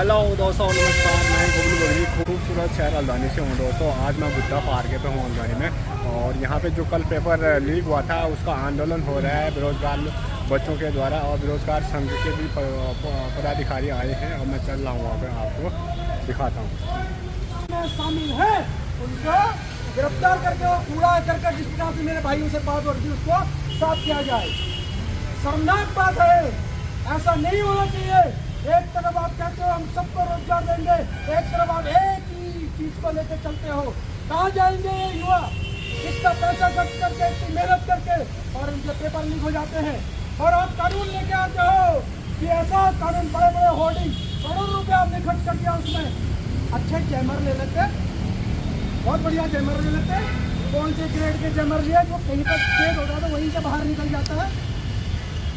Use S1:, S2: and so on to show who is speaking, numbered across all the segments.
S1: Hello दोस्तों, नमस्कार। मैं गोविंद बगड़ी खूबसूरत शहर हल्द्वानी से हूँ दोस्तों। आज मैं बुद्धा पार्क पे हूँ हल्द्वानी में, और यहाँ पे जो कल पेपर लीक हुआ था उसका आंदोलन हो रहा है बेरोजगार बच्चों के द्वारा, और बेरोजगार संघ के भी पदाधिकारी आए हैं, और मैं चल रहा हूँ वहाँ पे, आपको दिखाता हूँ।
S2: शामिल है उनको गिरफ्तार करके और कूड़ा करके जिस प्रकार से मेरे भाइयों से बात हो रही थी उसको साफ किया जाए। शर्मनाक बात है, ऐसा नहीं होना चाहिए। एक तरफ आप कहते हो हम सबको रोजगार देंगे, एक तरफ आप एक ही चीज को लेकर चलते हो। कहाँ जाएंगे ये युवा? इतना पैसा खर्च करके, इतनी मेहनत करके, और उनके पेपर लीक हो जाते हैं। और आप कानून लेके आते हो कि ऐसा कानून, बड़े बड़े होर्डिंग, करोड़ों रुपये आपने खर्च कर दिया उसमें। अच्छे जैमर ले लेते, बहुत बढ़िया जैमर ले लेते। कौन से ग्रेड के जैमर लिए जो कहीं पर छेद होता है तो वहीं से बाहर निकल जाता है।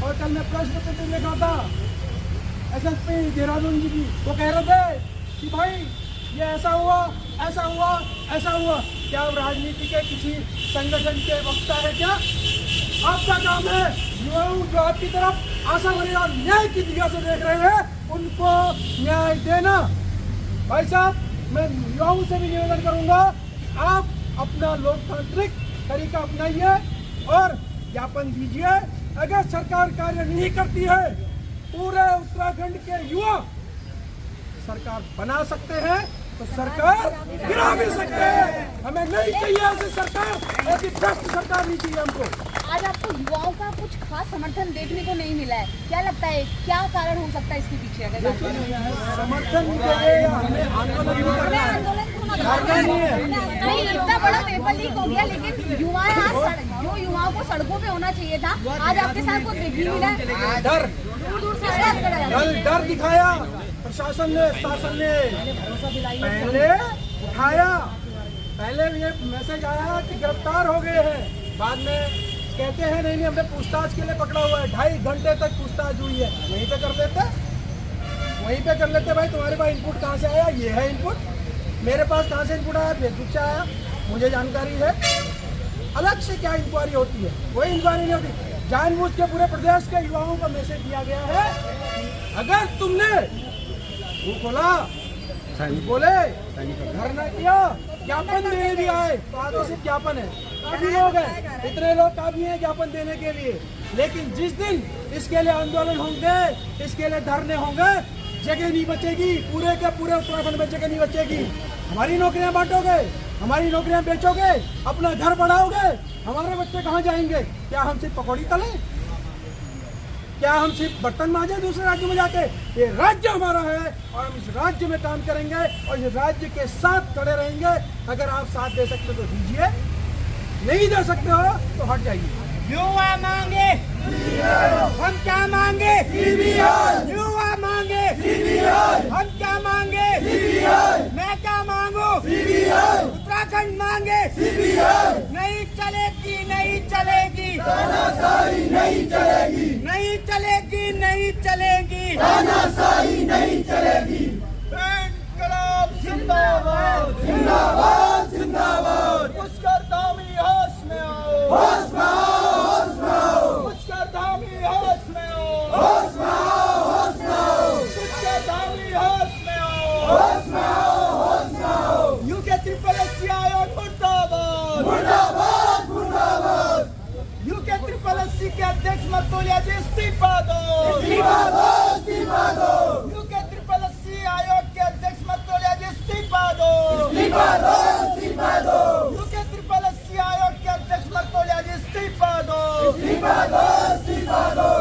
S2: और कल मैं प्रश्न पत्र लिखा था एसएसपी देहरादून जी की, वो कह रहे थे कि भाई ये ऐसा हुआ, ऐसा हुआ, ऐसा हुआ। क्या आप राजनीति के किसी संगठन के वक्ता है क्या? आपका काम है युवाओं जो आपकी तरफ आशा भरी और न्याय की दिशा से देख रहे हैं उनको न्याय देना। भाई साहब, मैं युवाओं से भी निवेदन करूंगा, आप अपना लोकतांत्रिक तरीका अपनाइए और ज्ञापन दीजिए। अगर सरकार कार्य नहीं करती है, पूरे उत्तराखंड के युवा सरकार बना सकते हैं तो सरकार गिरा भी सकते हैं। हमें नहीं चाहिए ऐसी सरकार, ऐसी भ्रष्ट सरकार नहीं चाहिए हमको।
S3: आज आपको युवाओं का कुछ खास समर्थन देखने को नहीं मिला है, क्या लगता है क्या कारण हो सकता है इसके पीछे? अगर
S2: समर्थन हमें आंदोलन करना
S3: नहीं, इतना बड़ा पेपर लीक हो गया, लेकिन युवाओं को सड़कों पे होना चाहिए था। आज आपके साथ कोई देखने मिला है?
S2: डर डर दिखाया प्रशासन ने, शासन ने पहले उठाया। पहले ये मैसेज आया कि गिरफ्तार हो गए हैं, बाद में कहते हैं नहीं हमने पूछताछ के लिए पकड़ा हुआ है। 2.5 घंटे तक पूछताछ हुई है। वहीं पे कर लेते, वहीं पे कर लेते। भाई तुम्हारे पास इनपुट कहाँ से आया? ये है इनपुट। मेरे पास कहाँ से इनपुट आया? फेसबुक से आया, मुझे जानकारी है। अलग से क्या इंक्वायरी होती है? वही इंक्वायरी नहीं होती। जानबूझ के पूरे प्रदेश के युवाओं को मैसेज दिया गया है, अगर तुमने खोला बोले घर न किया, ज्ञापन देने भी आए तो आज तो सिर्फ ज्ञापन है। काफी लोग हैं, इतने लोग काफी हैं ज्ञापन देने के लिए, लेकिन जिस दिन इसके लिए आंदोलन होंगे, इसके लिए धरने होंगे, जगह नहीं बचेगी। पूरे के पूरे उत्तराखंड में जगह नहीं बचेगी। हमारी नौकरियां बांटोगे, हमारी नौकरियां बेचोगे, अपना घर बढ़ाओगे, हमारे बच्चे कहाँ जाएंगे? क्या हम सिर्फ पकौड़ी तले? क्या हम सिर्फ बर्तन मांजे दूसरे राज्य में जाके? ये राज्य हमारा है और हम इस राज्य में काम करेंगे और इस राज्य के साथ खड़े रहेंगे। अगर आप साथ दे सकते हो तो दीजिए, नहीं दे सकते हो तो हट जाइए।
S4: युवा मांगे हम क्या मांगे?
S2: सीबीआई।
S4: युवा मांगे
S2: सीबीआई।
S4: हम क्या मांगे?
S2: सीबीआई।
S4: मैं क्या मांगू?
S2: सीबीआई।
S4: उत्तराखंड मांगे
S2: सीबीआई।
S4: नहीं चलेगी, नहीं चलेगी,
S2: तानाशाही नहीं चलेगी,
S4: नहीं चलेगी, नहीं चलेगी,
S2: तानाशाही नहीं चलेगी।
S4: इनकलाब जिंदाबाद,
S2: जिंदाबाद जिंदाबाद।
S4: मुस्करदामी होश में आओ,
S2: होश में आओ, होश में आओ,
S4: मुस्करदामी होश में आओ,
S2: होश में आओ, होश में आओ,
S4: मुस्करदामी होश में आओ,
S2: होश में आओ, होश में आओ।
S4: यूके SSS आयोग मुर्दाबाद,
S2: मुर्दाबाद मुर्दाबाद।
S4: यूके SSS के अध्यक्ष मर्तोलिया जी इस्तीफा दो,
S2: इस्तीफा दो, इस्तीफा दो,
S4: यूके SSS आयोग के अध्यक्ष मर्तोलिया जी इस्तीफा दो,
S2: इस्तीफा दो, इस्तीफा दो,
S4: यूके SSS आयोग के अध्यक्ष मर्तोलिया जी इस्तीफा दो,
S2: इस्तीफा दो, इस्तीफा दो।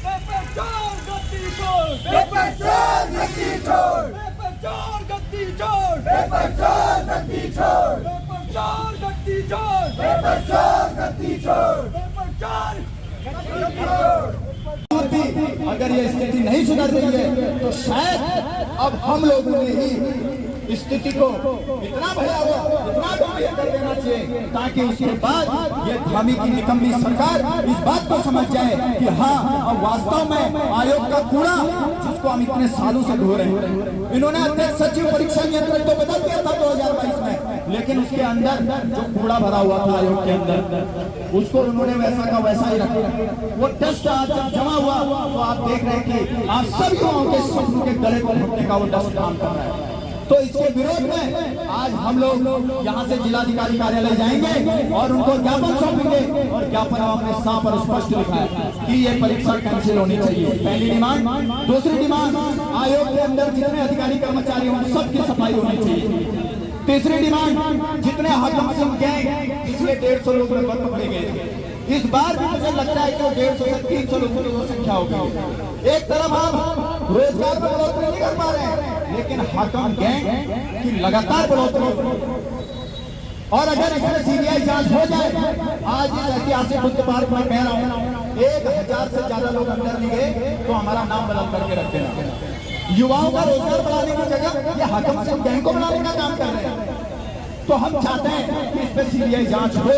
S4: पेपर चोर गद्दी छोड़,
S2: पेपर चोर गद्दी छोड़,
S4: पेपर चोर गद्दी छोड़,
S2: पेपर चोर गद्दी छोड़,
S4: पेपर चोर गद्दी छोड़,
S2: पेपर चोर गद्दी छोड़,
S4: पेपर चोर
S2: गद्दी छोड़।
S5: अगर ये स्थिति नहीं सुधर रही है तो शायद अब हम लोगों ने ही स्थिति को इतना भयावह, इतना गंभीर कर देना चाहिए ताकि उसके बाद ये धामी की निकम्मी सरकार इस बात को समझ जाए कि हाँ, अब वास्तव में आयोग का कूड़ा जिसको हम इतने सालों से ढो रहे हैं। इन्होंने अध्यक्ष सचिव परीक्षा नियंत्रक तो बदल दिया था 2022 में, लेकिन उसके अंदर जो कूड़ा भरा हुआ था आयोग के अंदर, उसको उन्होंने वैसा का वैसा ही रखा। वो डस्ट आज जब जमा हुआ तो आप देख रहे हैं कि आप सब युवाओं के सपनों के गले को घुटने का वो डस्ट काम कर रहा है। तो इसके विरोध में आज हम लोग यहाँ से जिलाधिकारी कार्यालय जाएंगे और उनको ज्ञापन सौंपेंगे, और ज्ञापन अपने साफ और स्पष्ट लिखा है कि ये परीक्षा कैंसिल होनी चाहिए, पहली डिमांड। दूसरी डिमांड, आयोग के अंदर जितने अधिकारी कर्मचारी हों सबकी सफाई होनी चाहिए। तीसरी डिमांड, जितने हाकिम सिंह गैंग पिछले 150 लोग पकड़े गए, इस बार भी मुझे लगता है कि 150 से 300 लोगों की संख्या होगी। एक तरफ हम रोजगार में बढ़ोतरी नहीं कर पा रहे हैं, लेकिन हाकिम गैंग की लगातार बढ़ोतरी, और अगर इसमें सीबीआई जांच हो जाए, आज इस ऐतिहासिक बुद्ध पार्क में कह रहा हूं 1000 से ज्यादा लोग अंदर नहीं गए तो हमारा नाम बदल करके रख देना। युवाओं का रोजगार बढ़ाने की जगह ये हाकिम सिंह गैंग को बनाने का काम कर रहे हैं। तो हम चाहते हैं कि इस पे सीबीआई जांच हो,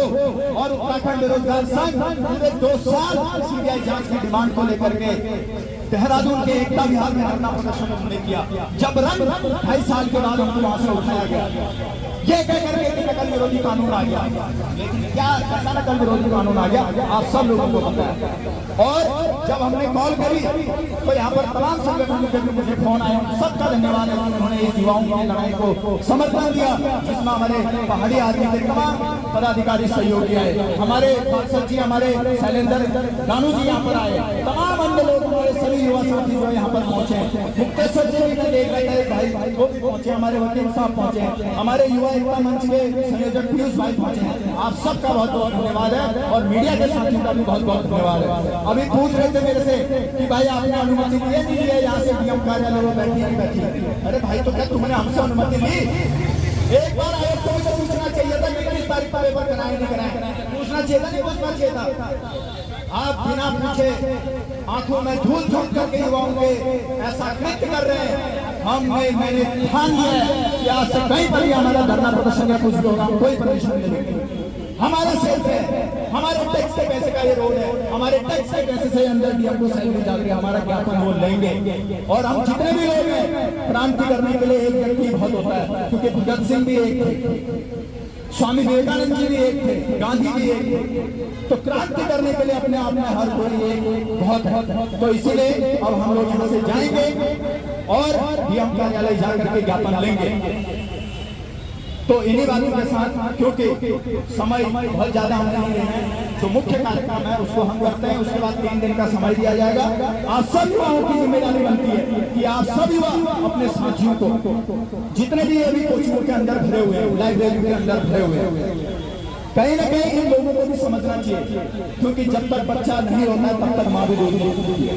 S5: और उत्तराखंड बेरोजगार संघ पूरे 2 साल सीबीआई जांच की डिमांड को लेकर के देहरादून के एकता विहार में धरना प्रदर्शन हमने किया। जब रंग 2.5 साल के बाद हमको वहां से उठाया गया, ये कहकर के नकल विरोधी कानून आ गया। लेकिन क्या कैसा नकल विरोधी कानून आ गया आप सब लोगों को पता है। और जब हमने कॉल करी तो यहाँ पर तमाम संगठनों के मुझे फोन आए, सबका धन्यवाद है उन्होंने इस युवाओं की लड़ाई को समर्थन दिया, जिसमें हमारे पहाड़ी आदमी के तमाम पदाधिकारी सहयोगी आए, हमारे पार्षद जी, हमारे शैलेंद्र गानू जी यहाँ पर आए, तमाम अन्य लोग, हमारे सभी युवा साथी जो यहाँ पर पहुंचे, मुक्तेश्वर जी भी देख रहे थे भाई वो भी पहुंचे, हमारे वकील साहब पहुंचे, हमारे युवा एकता मंच के संयोजक पीयूष भाई पहुंचे। आप सबका बहुत बहुत धन्यवाद है, और मीडिया के साथियों का भी बहुत बहुत धन्यवाद है। अभी पूछ रहे थे मेरे से कि भाई आपने अनुमति दी है, नहीं दी है, यहाँ से डीएम कार्यालय में बैठी नहीं बैठी। अरे भाई तो क्या तुमने हमसे अनुमति ली? एक बार आयोग को भी तो पूछना चाहिए था कि 30 तारीख का पेपर कराए नहीं कराए, पूछना चाहिए था, नहीं पूछना चाहिए था। आप बिना पूछे आंखों में धूल झोंक करके युवाओं के ऐसा कृत्य कर रहे हैं। मैंने ठान लिया कि आज से कहीं पर भी हमारा धरना प्रदर्शन या कुछ भी होगा, कोई परमिशन नहीं लेंगे। हमारा सेल्फ है, हमारे टैक्स के पैसे का ये रोड है, हमारे टैक्स के पैसे से अंदर भी हमको सैलरी डाल के हमारा ज्ञापन वो लेंगे। और हम जितने भी लोग हैं, क्रांति करने के लिए एक व्यक्ति बहुत होता है, क्योंकि भगत सिंह भी एक थे, स्वामी विवेकानंद जी भी एक थे, गांधी भी एक थे। तो क्रांति करने के लिए अपने आप में हर कोई एक बहुत है। तो इसीलिए अब हम लोग यहाँ से जाएंगे और डीएम कार्यालय जाकर के ज्ञापन लेंगे। तो इन्हीं बातों के साथ, क्योंकि समय बहुत ज्यादा हम नहीं रहे हैं, जो मुख्य कार्यक्रम है उसको हम करते हैं, उसके बाद 3 दिन का समय दिया जाएगा। आप सब युवाओं की जिम्मेदारी बनती है कि आप सब युवा अपने साथियों को, जितने भी अभी कोचिंगों के अंदर भरे हुए हैं, लाइब्रेरी के अंदर भरे हुए हैं, कहीं ना कहीं इन लोगों को भी समझना चाहिए, क्योंकि जब तक बच्चा नहीं होता है तब तक माँ भी दूध होती है।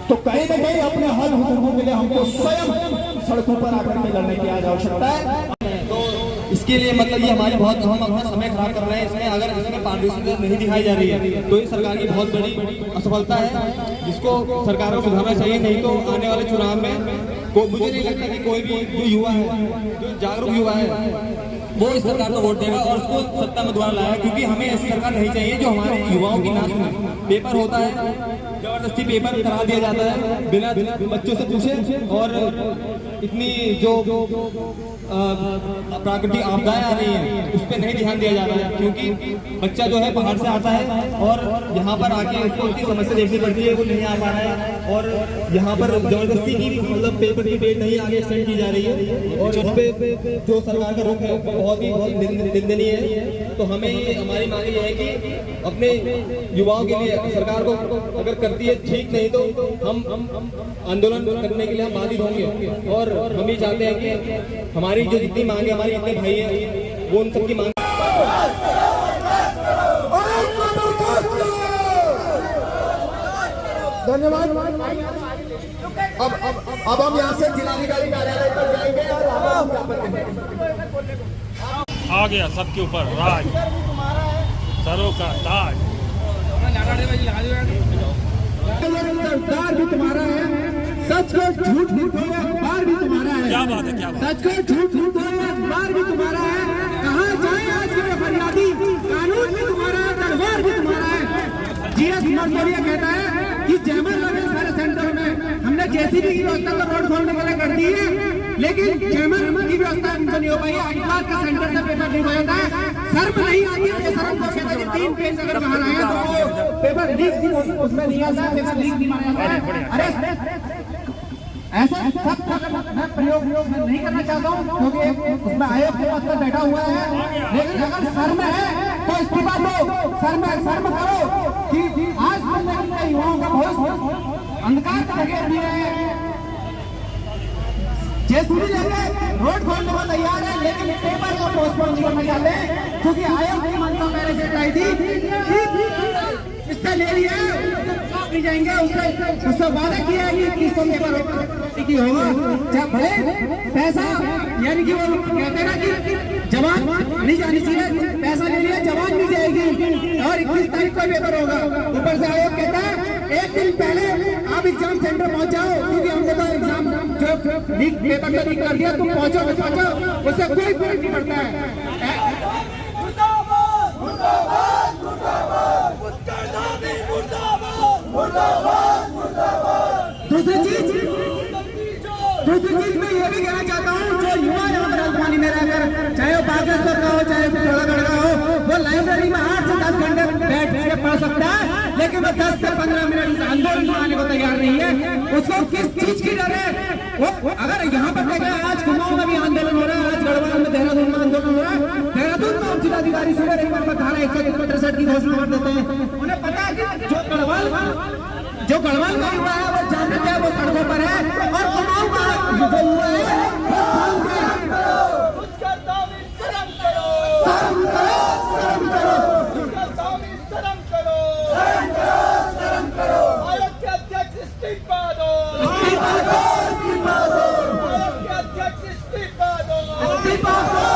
S5: तो कहीं ना कहीं अपने हल हुकूकों के लिए हमको स्वयं सड़कों पर आकर के लड़ने की आज आवश्यकता है।
S6: इसके लिए मतलब ये हमारी बहुत, हम अपना समय खराब कर रहे हैं इसमें। अगर इसमें पारदर्शिता नहीं दिखाई जा रही है तो ये सरकार की बहुत बड़ी असफलता है, जिसको सरकार को सुधारना चाहिए। नहीं तो आने वाले चुनाव में मुझे नहीं लगता कि कोई भी जो युवा है, जो जागरूक युवा है, वो इस सरकार को वोट देगा और उसको सत्ता में दोबारा लाएगा। क्योंकि हमें ऐसी सरकार नहीं चाहिए जो हमारे युवाओं की ना सुने। पेपर होता है, जबरदस्ती पेपर करा दिया जाता है बिना बच्चों से पूछे, और इतनी जो प्राकृतिक आपदाएं आ रही हैं उस पर नहीं ध्यान दिया जाता है। क्योंकि बच्चा जो है बाहर से आता है और यहाँ पर आके उसको इतनी समस्या देखनी पड़ती है, वो नहीं आ पा रहा है, और यहाँ पर जबरदस्ती की मतलब पेपर की डेट नहीं आगे एक्सटेंड की जा रही है, और उस पर जो सरकार का रुख है बहुत ही निंदनीय है। तो हमें हमारी मांग ये है कि अपने युवाओं के लिए सरकार को अगर करती है ठीक, नहीं तो हम आंदोलन करने के लिए हम बाधित होंगे। और हम ही चाहते हैं कि हमारी जो जितनी मांगे, हमारे जितने भाई हैं, वो उन सबकी मांग।
S5: धन्यवाद। अब हम यहाँ से जिलाधिकारी कार्यालय पर जाएंगे और
S7: आ गया सबके ऊपर राज, सरों का ताज।
S2: सरदार भी तुम्हारा है, सच को झूठ बोलो, बार भी तुम्हारा है।
S7: क्या बात है, क्या बात है।
S2: सच को झूठ बोलो, बार भी तुम्हारा है। कहाँ जाए आज के फरियादी, कानून भी तुम्हारा है, दरबार भी तुम्हारा है। जीएस मर्दोरिया कहता है कि जैमर लगे सारे सेंटर में। हमने जेसीबी की व्यवस्था तो रोड खोलने के लिए कर दी है, लेकिन जैमर की व्यवस्था व्यवस्था इनसे नहीं हो पाई है। 8 लाख का सेंटर से पेपर लीक हो जाता है, शर्म नहीं आती है, शर्म को कहता है कि 3 पेज अगर बाहर आए तो वो पेपर लीक उसमें नहीं आता, पेपर लीक नहीं माना जाता है। अरे ऐसा सब मैं प्रयोग मैं नहीं करना चाहता हूँ क्योंकि उसमें आयोग के पद पर बैठा हुआ है, लेकिन अगर शर्म है तो इस्तीफा दो, शर्म करो कि आज के युवाओं का भविष्य अंधकार में लगे हुए हैं। जेसीबी लेके रोड खोलने को तैयार है, लेकिन पेपर को पोस्टपोन करना चाहते हैं क्योंकि आयोग की मंशा पहले से आई थी, इससे ले लिया नहीं जाएंगे, उससे वादा किया है कि इसको पेपर की होगा, जब भले पैसा यानी कि वो कहते हैं ना कि जवान नहीं जानी चाहिए, पैसा ले लिया जवान नहीं जाएगी और 21 तारीख को पेपर होगा। ऊपर से आयोग कहता है 1 दिन पहले आप एग्जाम सेंटर पहुंच जाओ क्योंकि हमने तो एग्जाम जो लीक पेपर तो लीक कर दिया, तुम पहुंचो उससे कोई फर्क नहीं पड़ता है। दूसरी चीज मैं ये भी कहना चाहता हूँ, जो युवा यहाँ पर राजधानी में रहकर चाहे वो बागेश्वर का हो चाहे पिथौरागढ़ का हो, वो लाइब्रेरी में 8 से 10 घंटे बैठ के पढ़ सकता है, लेकिन वो 10 से 15 मिनट आंदोलन में आने को तैयार नहीं है। उसको किस चीज की डर है? वो अगर यहाँ पर देखें आज कुमाऊं में भी आंदोलन हो रहा है, आज गढ़वाल में देहरादून में आंदोलन हो रहा है, देहरादून में जिलाधिकारी सुबह एक बार धारा 163 की घोषणा कर देते हैं। उन्हें पता है कि जो गढ़वाल का युवा है वो जानते हैं वो सड़कों पर है, और कुमाऊं का जो युवा है
S4: आयोग के अध्यक्ष इस्तीफा दो, आयोग के अध्यक्ष इस्तीफा दो, आयोग के अध्यक्ष इस्तीफा दो।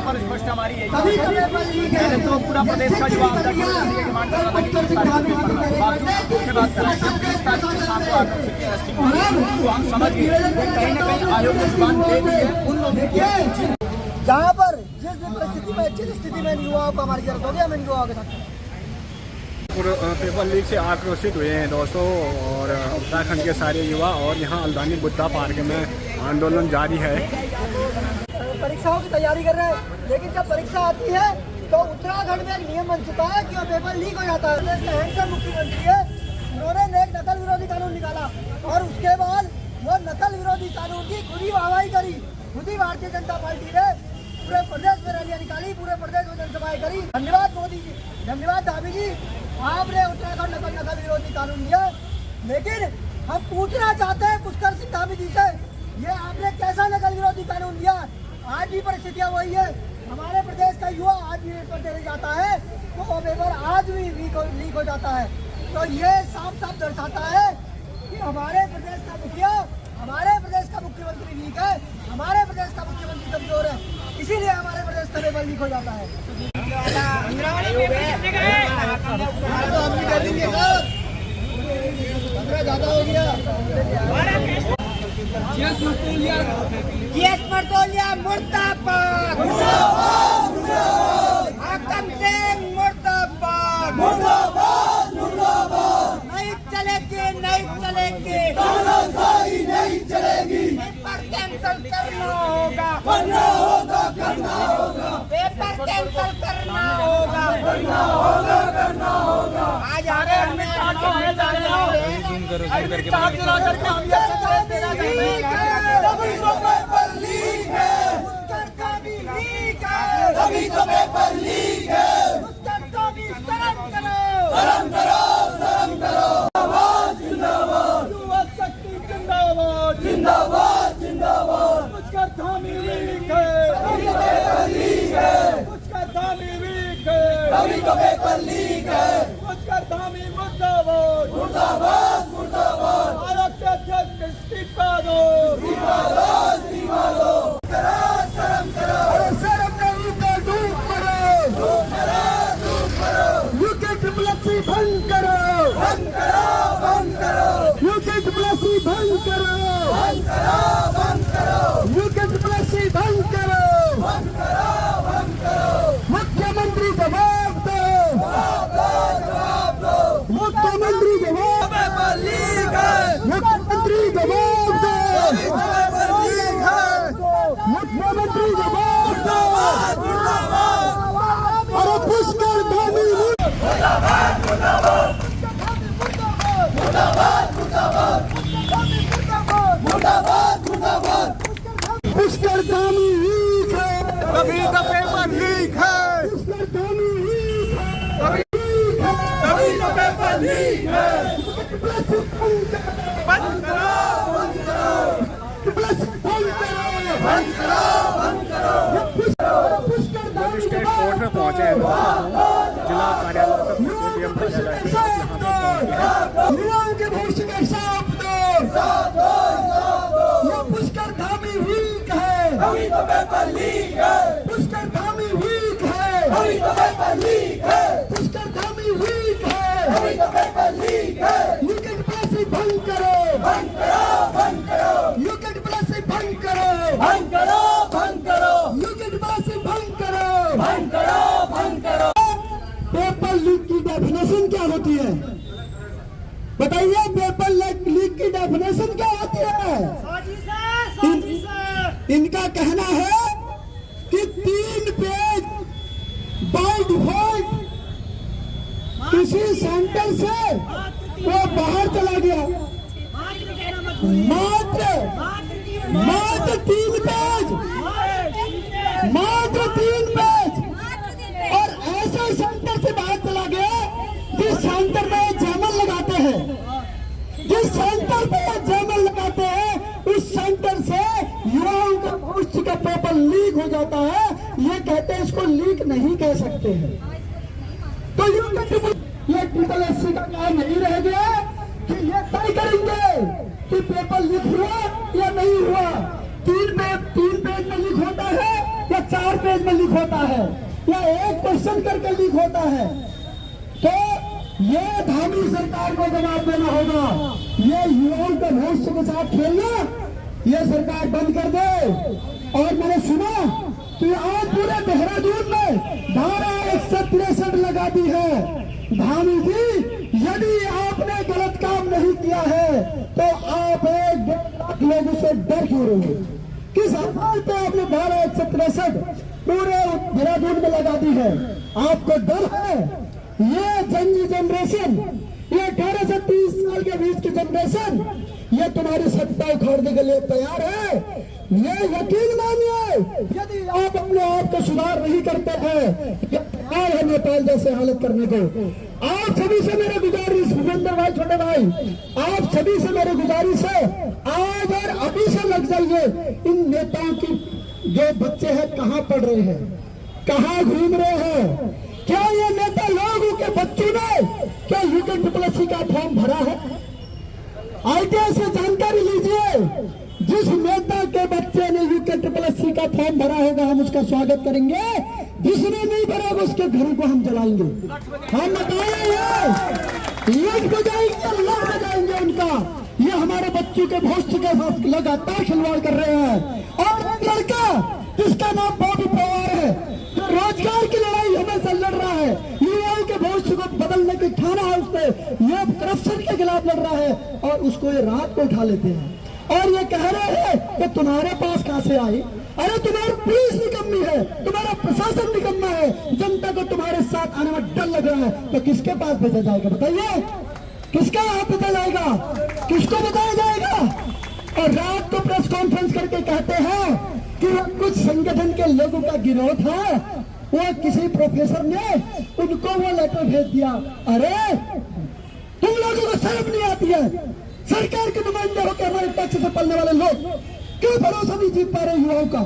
S1: पर स्पष्ट हमारी यही पहले तो पूरा प्रदेश का युवा डिमांड कर रहा था कि उसके बाद तो हम समझ गए कहीं ना कहीं आयोग ने जुबान दे दी है उन लोगों की,
S2: जहाँ पर जिस भी परिस्थिति में जिस स्थिति में युवाओं को हमारी जरूरत होगी हम इन युवाओं के साथ
S1: पेपर लीक से आक्रोशित हुए हैं दोस्तों, और उत्तराखंड के सारे युवा और यहाँ अल्दानी बुद्धा पार्क में आंदोलन जारी है।
S2: परीक्षाओं की तैयारी कर रहे हैं, लेकिन जब परीक्षा आती है तो उत्तराखंड में एक नियम बन चुका है कि वो पेपर लीक हो जाता है। हैंडसम मुख्यमंत्री है, उन्होंने एक नकल विरोधी कानून निकाला और उसके बाद वो नकल विरोधी कानून की खुद ही वाहवाही करी, खुद ही भारतीय जनता पार्टी ने पूरे प्रदेश में रैलियां निकाली, पूरे प्रदेश में जनसभाएं करी। धन्यवाद मोदी जी, धन्यवाद दावी जी, आपने उत्तराखंड नकल विरोधी कानून दिया। लेकिन हम पूछना चाहते हैं पुष्कर सिंह धामी जी से, ये आपने कैसा नकल विरोधी कानून दिया? आज भी परिस्थितियां वही है, हमारे प्रदेश का युवा आज भी पेपर देने जाता है तो वो पेपर आज भी लीक हो जाता है। तो ये साफ साफ दर्शाता है कि हमारे प्रदेश का मुखिया, हमारे प्रदेश का मुख्यमंत्री वीक है, हमारे प्रदेश का मुख्यमंत्री कमजोर है, इसीलिए हमारे प्रदेश का पेपर लीक हो जाता है। ज्यादा हो गया।
S4: जीएस मर्दोलिया मुर्दाबाद, हाकम सिंह मुर्दाबाद, नहीं चलेगी, नहीं चलेगी, नहीं चलेगी, पेपर कैंसिल करना होगा, पेपर कैंसिल करना होगा, आज आगे हमें तभी तो पेपर लीक है, तभी तो पेपर लीक है, शर्म करो, शर्म करो, जिंदाबाद, युवा शक्ति जिंदाबाद, जिंदाबाद, जिंदाबाद, पुष्कर धामी वीक है, तभी तो पेपर लीक है, पुष्कर धामी वीक है, तभी तो पेपर लीक है, पुष्कर धामी मुर्दाबाद, मुर्दाबाद, मुर्दाबाद, आयोग के अध्यक्ष इस्तीफा दो, इस्तीफा दो, इस्तीफा दो, शर्म करो, शर्म नहीं तो डूब मरो, डूब मरो, डूब मरो, यूके ट्रिपल भंग करो, भंग करो, भंग करो, यूके ट्रिपल भंग करो, भंग करो, भंग करो, यूके ट्रिपल भंग करो, भंग करो, भंग करो, मुख्यमंत्री जवाब दो,
S1: कोर्ट में पहुंचे हैं दोस्तों, जिला कार्यालय पे पहुंचे, डीएम कार्यालय पे यहाँ पे पहुंचे हैं।
S2: युवाओं के भविष्य का साथ दो, ये पुष्कर धामी वीक है,
S4: अभी तो पेपर लीक है,
S2: पुष्कर धामी वीक है,
S4: अभी तो पेपर लीक है,
S2: पुष्कर धामी वीक है,
S4: अभी तो पेपर लीक है।
S2: यूकेट प्लस भंग करो,
S4: बंद करो, बंद करो,
S2: यूकेट प्लस भंग करो,
S4: बंद करो, बंद करो,
S2: यूकेट प्लस भंग करो।
S4: बंद करो, बंद करो।
S2: पेपर लीक की डेफिनेशन क्या होती है बताइए? पेपर लीक की डेफिनेशन क्या होती है? इनका कहना है कि 3 पेज बाय डिफॉल्ट किसी सेंटर से वो बाहर चला गया, मात्र 3 पेज, मात्र 3 पेज, और ऐसे सेंटर से बाहर चला गया जिस सेंटर में जैमल लगाते हैं, जिस सेंटर पे जैमल लगाते हैं उस सेंटर से युवाओं का भविष्य का पेपर लीक हो जाता है। ये कहते हैं इसको लीक नहीं कह सकते हैं। तो ये ट्रिपल एससी का काम नहीं रह गया कि ये तय करेंगे कि पेपर लीक हुआ या नहीं हुआ। 3 पेज में लीक होता है या 4 पेज में लीक होता है या एक क्वेश्चन करके लीक होता है। तो ये धामी सरकार को जवाब देना होगा। ये युवाओं के भविष्य के साथ खेलना ये सरकार बंद कर दे। और मैंने सुना कि आज पूरे देहरादून में धारा 163 लगा दी है। धामी जी, यदि आपने गलत काम नहीं किया है तो आप 1.5 लाख लोगों से डर क्यों रहे हो? किस आधार पे आपने धारा 163 पूरे देहरादून में लगा दी है? आपको डर है? ये जंगी जनरेशन, ये 18 से 30 साल के बीच की जनरेशन, ये तुम्हारी सत्ता उखाड़ने के लिए तैयार है। ये यकीन मानिए, यदि आप अपने आप को सुधार नहीं करते हैं, ये तैयार है नेपाल जैसे हालत करने को। आप सभी से मेरे गुजारिश, भूपेंद्र भाई, छोटे भाई, आप सभी से मेरे गुजारिश है, आज और अभी से लग जाइए। इन नेताओं की जो बच्चे हैं कहाँ पढ़ रहे हैं, कहाँ घूम रहे हैं? क्या ये नेता लोगों के बच्चों ने क्या यूकेट ट्रिपल एससी का फॉर्म भरा है? आईटीआई से जानकारी लीजिए। जिस नेता के बच्चे ने यूकेट ट्रिपल एससी का फॉर्म भरा होगा हम उसका स्वागत करेंगे, जिसने नहीं भरा होगा उसके घर को हम जलाएंगे। हम बताएंगे, लट बजाएंगे, लट बजाएंगे उनका। ये हमारे बच्चों के भविष्य के साथ लगातार खिलवाड़ कर रहे हैं। और एक लड़का जिसका नाम बॉबी पवार है, जो रोजगार की लड़ाई हमेशा लड़ रहा है, युवाओं के भविष्य को बदलने की ठाना है उसने, ये करप्शन के खिलाफ लड़ रहा है, और उसको ये रात को उठा लेते हैं और ये कह रहे हैं कि तुम्हारे पास कहां से आई? अरे तुम्हारी पुलिस निकम्मी है, तुम्हारा प्रशासन निकम्मा है, जनता को तुम्हारे साथ आने में डर लग रहा है। तो किसके पास भेजा जाएगा बताइए? किसका हाथ भेजा जाएगा? किसको बताया जाएगा? और रात को प्रेस कॉन्फ्रेंस करके कहते हैं कि कुछ संगठन के लोगों का गिरोह था, वो किसी प्रोफेसर ने उनको वो लेटर भेज दिया। अरे तुम लोगों को शर्म नहीं आती है? सरकार के नुमाइंदे होकर हमारे टैक्स से पलने वाले लोग क्यों भरोसा नहीं जीत पा रहे युवाओं का?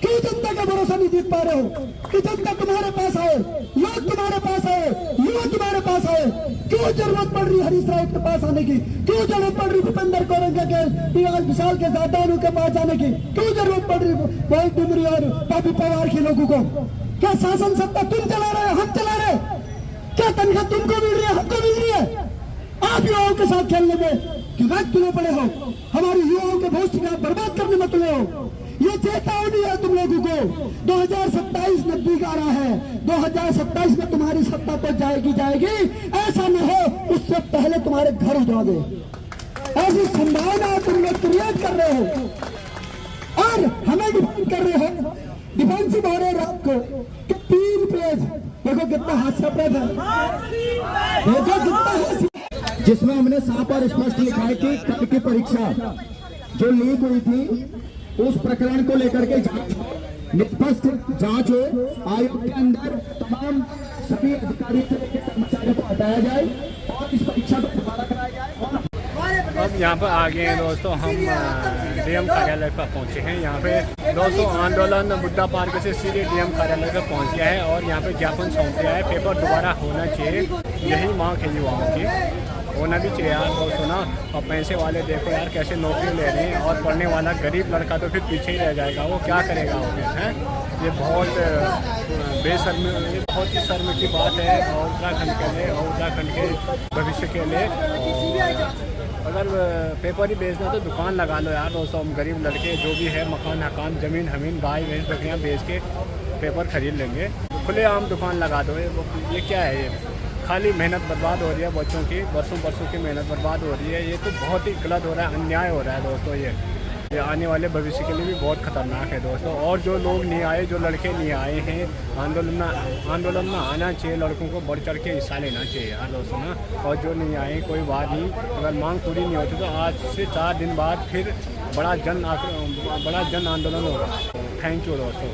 S2: क्यों जनता का भरोसा नहीं जीत पा रहे हो कि जनता तुम्हारे पास आए, लोग तुम्हारे पास आए, युवा तुम्हारे पास आए? क्यों जरूरत पड़ रही हरीश रावत के पास आने की? क्यों जरूरत पड़ रही भूपेंद्र कोरंगा के विशाल के जादौन के पास आने की? क्यों जरूरत पड़ रही मोहित डुमरी और बॉबी पवार के लोगों को? क्या शासन सत्ता तुम चला रहे हो, हम चला रहे? क्या तनख्वाह तुमको मिल रही है, हमको मिल रही है? आप युवाओं के साथ खेलने में क्यों तुले पड़े हो? हमारे युवाओं के भविष्य को बर्बाद करने में तुले हो। ये चेतावनी है तुम लोगों को। 2027 नजदीक आ रहा है। 2027 में तुम्हारी सत्ता तो जाएगी जाएगी, ऐसा न हो उससे पहले तुम्हारे घर उठा दे। ऐसी संभावना तुम लोग क्रिएट कर रहे हो और हमें डिफेंड कर रहे हो। डिफेंसिव हो रहे रात को कि 3 पेज देखो कितना हास्यास्पद है, देखो कितना,
S5: जिसमें हमने साफ और स्पष्ट लिखा है कि कल की परीक्षा जो लीक हुई थी उस प्रकरण को लेकर के निष्पक्ष जांच हो, आयोग के अंदर तमाम सभी अधिकारी से लेकर कर्मचारियों को हटाया जाए और इस परीक्षा को दोबारा कराया जाए।
S1: अब यहाँ पर आ गए हैं दोस्तों, हम डीएम कार्यालय पर पहुँचे हैं। यहाँ पे दोस्तों आंदोलन बुद्धा पार्क से सीधे डीएम कार्यालय तक पहुंच गया है और यहाँ पे ज्ञापन सौंप दिया है। पेपर दोबारा होना चाहिए, यही मांग है युवाओं की, होना भी चाहिए यार दोस्तों ना। और पैसे वाले देखो यार कैसे नौकरी ले रहे हैं और पढ़ने वाला गरीब लड़का तो फिर पीछे ही रह जाएगा, वो क्या करेगा वो हैं। ये बहुत बेशर्म, ये बहुत ही शर्म की बात है और उत्तराखंड के लिए और उत्तराखंड के भविष्य के लिए। अगर पेपर ही बेचना तो दुकान लगा लो यार दोस्तों। हम गरीब लड़के जो भी है मकान हकान ज़मीन हमीन गाय भैंस बकरियाँ बेच के पेपर खरीद लेंगे। खुलेआम दुकान लगा दो। ये क्या है, ये खाली मेहनत बर्बाद हो रही है बच्चों की, बरसों की मेहनत बर्बाद हो रही है। ये तो बहुत ही गलत हो रहा है, अन्याय हो रहा है दोस्तों। ये आने वाले भविष्य के लिए भी बहुत खतरनाक है दोस्तों। और जो लोग नहीं आए, जो लड़के नहीं आए हैं आंदोलन में आना चाहिए, लड़कों को बढ़ चढ़ के हिस्सा लेना चाहिए यार दोस्तों ना। और जो नहीं आए कोई बात नहीं, अगर मांग पूरी नहीं होती तो आज से 4 दिन बाद फिर बड़ा जन आंदोलन होगा। थैंक यू दोस्तों।